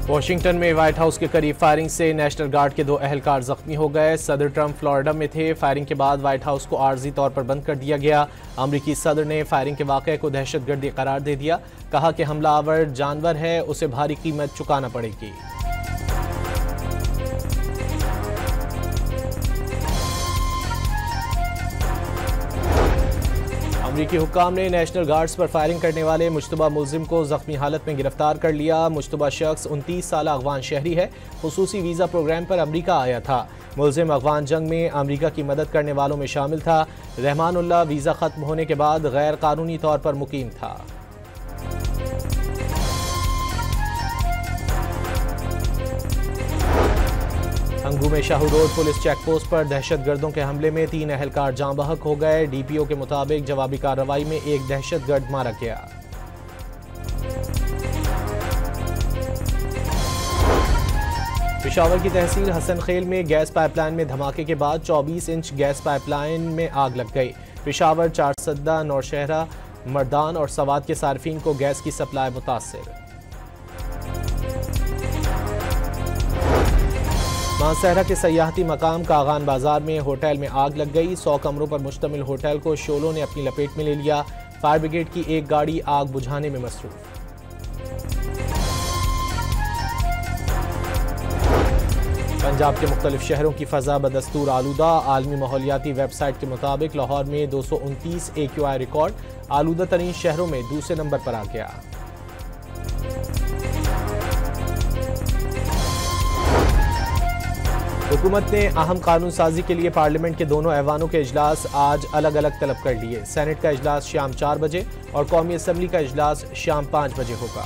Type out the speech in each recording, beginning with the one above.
Washington में white house के करीब फायरिंग से नेशनल गार्ड के 2 अहलकार जख्मी हो गए। सदर ट्रंप फ्लोरिडा में थे। फायरिंग के बाद व्हाइट हाउस को आर्जी तौर पर बंद कर दिया गया। अमरीकी सदर ने फायरिंग के वाक़े को दहशतगर्दी करार दे दिया। कहा कि हमलावर जानवर है, उसे भारी कीमत चुकाना पड़ेगी। अमरीकी हुक्काम ने नेशनल गार्ड्स पर फायरिंग करने वाले मुश्तबा मुलजिम को जख्मी हालत में गिरफ्तार कर लिया। मुश्तबा शख्स 29 साल अफगान शहरी है। खुसूसी वीज़ा प्रोग्राम पर अमरीका आया था। मुलजिम अफगान जंग में अमरीका की मदद करने वालों में शामिल था। रहमानुल्लाह वीज़ा ख़त्म होने के बाद गैर कानूनी तौर पर मुकीम था। अंगू में Shahu road police check post पर दहशतगर्दों के हमले में 3 अहलकार जाँ बहक हो गए। डीपीओ के मुताबिक जवाबी कार्रवाई में एक दहशतगर्द मारा गया। पेशावर की तहसील हसन खेल में गैस पाइपलाइन में धमाके के बाद 24 इंच गैस पाइपलाइन में आग लग गई। पेशावर, चारसद्दा, नौशहरा, मर्दान और सवात के सार्फिन को गैस की सप्लाई मुतासिर। मानसहरा के सयाहती मकाम कागान बाजार में होटल में आग लग गई। 100 कमरों पर मुश्तमिल होटल को शोलों ने अपनी लपेट में ले लिया। फायर ब्रिगेड की एक गाड़ी आग बुझाने में मसरूफ। पंजाब के मुख्तलिफ शहरों की फजा बदस्तूर आलूदा। आलमी माहौलियाती वेबसाइट के मुताबिक लाहौर में 229 AQI रिकॉर्ड आलूदा तरीन शहरों में दूसरे नंबर पर आ गया। हुकूमत ने अहम कानून साजी के लिए पार्लियामेंट के दोनों ऐवानों के इजलास आज अलग अलग तलब कर लिए। सेनेट का इजलास शाम 4 बजे और कौमी असम्बली का इजलास शाम 5 बजे होगा।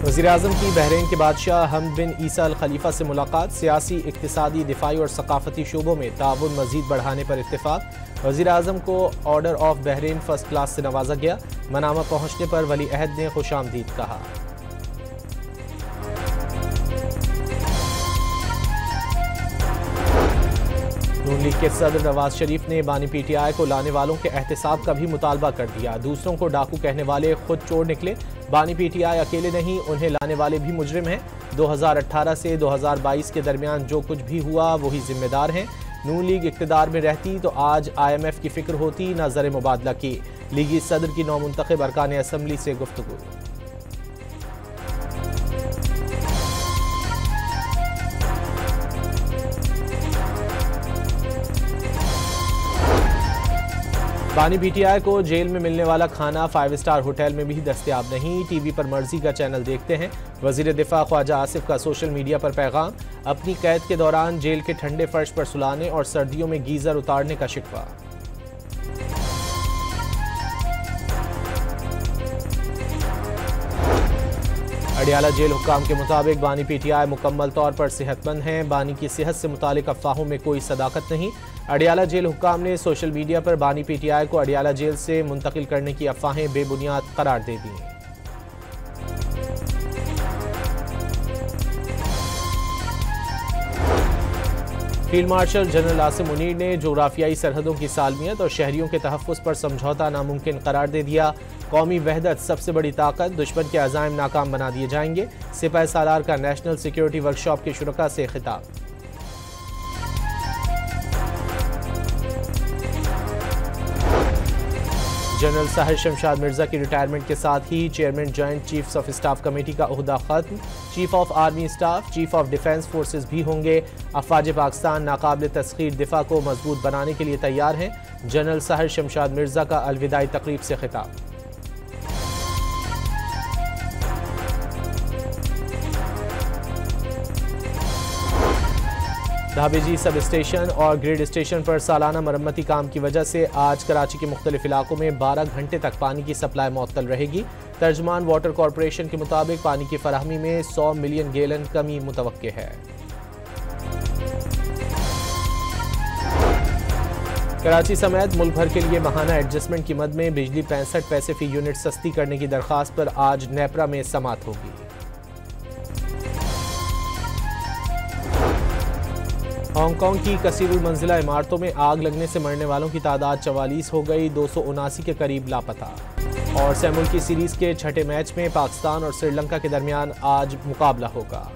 वज़ीर-ए-आज़म की बहरीन के बादशाह हमद बिन ईसा अल खलीफा से मुलाकात। सियासी, इक्तिसादी, दिफाई और सकाफती शोबों में ताउन मजीद बढ़ाने पर इत्तेफाक। वज़ीर-ए-आज़म को order of Bahrain first class से नवाजा गया। मनामा पहुंचने पर वली अहद ने खुशामदीद कहा। नून लीग के सदर नवाज शरीफ ने बानी PTI को लाने वालों के एहतसाब का भी मुतालबा कर दिया। दूसरों को डाकू कहने वाले खुद चोर निकले। बानी PTI अकेले नहीं, उन्हें लाने वाले भी मुजरिम हैं। 2018 से 2022 के दरमियान जो कुछ भी हुआ वही जिम्मेदार हैं। नून लीग इक़्तिदार में रहती तो आज IMF की फिक्र होती, न ज़र मुबादला की। लीगी सदर की नौमुंतखब अरकान असम्बली से गुफ्तगू। बानी PTI को जेल में मिलने वाला खाना 5 स्टार होटल में भी दस्तयाब नहीं। टीवी पर मर्जी का चैनल देखते हैं। वजीर दिफा ख्वाजा आसिफ का सोशल मीडिया पर पैगाम। अपनी कैद के दौरान जेल के ठंडे फर्श पर सुलाने और सर्दियों में गीजर उतारने का शिकवा। अडियाला जेल हुक्काम के मुताबिक बानी PTI मुकम्मल तौर पर सेहतमंद हैं। बानी की सेहत से मुतालिक अफवाहों में कोई सदाकत नहीं। अडियाला जेल हुक्काम ने सोशल मीडिया पर बानी PTI को अडियाला जेल से मुंतकिल करने की अफवाहें बेबुनियाद करार दे दी। Field marshal general Asim Munir ने जोग्राफियाई सरहदों की सालमियत और शहरियों के तहफ़्फ़ुज़ पर समझौता नामुमकिन करार दे दिया। कौमी वहदत सबसे बड़ी ताकत, दुश्मन के अज़ाइम नाकाम बना दिए जाएंगे। सिपाही सालार का नेशनल सिक्योरिटी वर्कशॉप के शुरका से खिताब। जनरल साहिर शमशाद मिर्जा की रिटायरमेंट के साथ ही chairman joint chiefs of staff committee का ओहदा खत्म। Chief of army staff, chief of defence forces भी होंगे। अफवाज पाकिस्तान नाकाबिल तस्खीर दिफा को मजबूत बनाने के लिए तैयार हैं। जनरल साहिर शमशाद मिर्जा का अलविदाई तकरीब से खिताब। धाबेजी सब स्टेशन और ग्रिड स्टेशन पर सालाना मरम्मती काम की वजह से आज कराची के मुख्तलिफ इलाकों में 12 घंटे तक पानी की सप्लाई मुअत्तल रहेगी। तर्जमान वाटर कॉरपोरेशन के मुताबिक पानी की फराहमी में 100 मिलियन गैलन कमी मुतवक्के है। कराची समेत मुल्क भर के लिए माहाना एडजस्टमेंट की मद में बिजली 65 पैसे फी यूनिट सस्ती करने की दरख्वास्त पर आज नेपरा में समाअत होगी। हांगकांग की कसीरुल मंजिला इमारतों में आग लगने से मरने वालों की तादाद 44 हो गई, 279 के करीब लापता। और 6 मुल्की सीरीज के छठे मैच में पाकिस्तान और श्रीलंका के दरमियान आज मुकाबला होगा।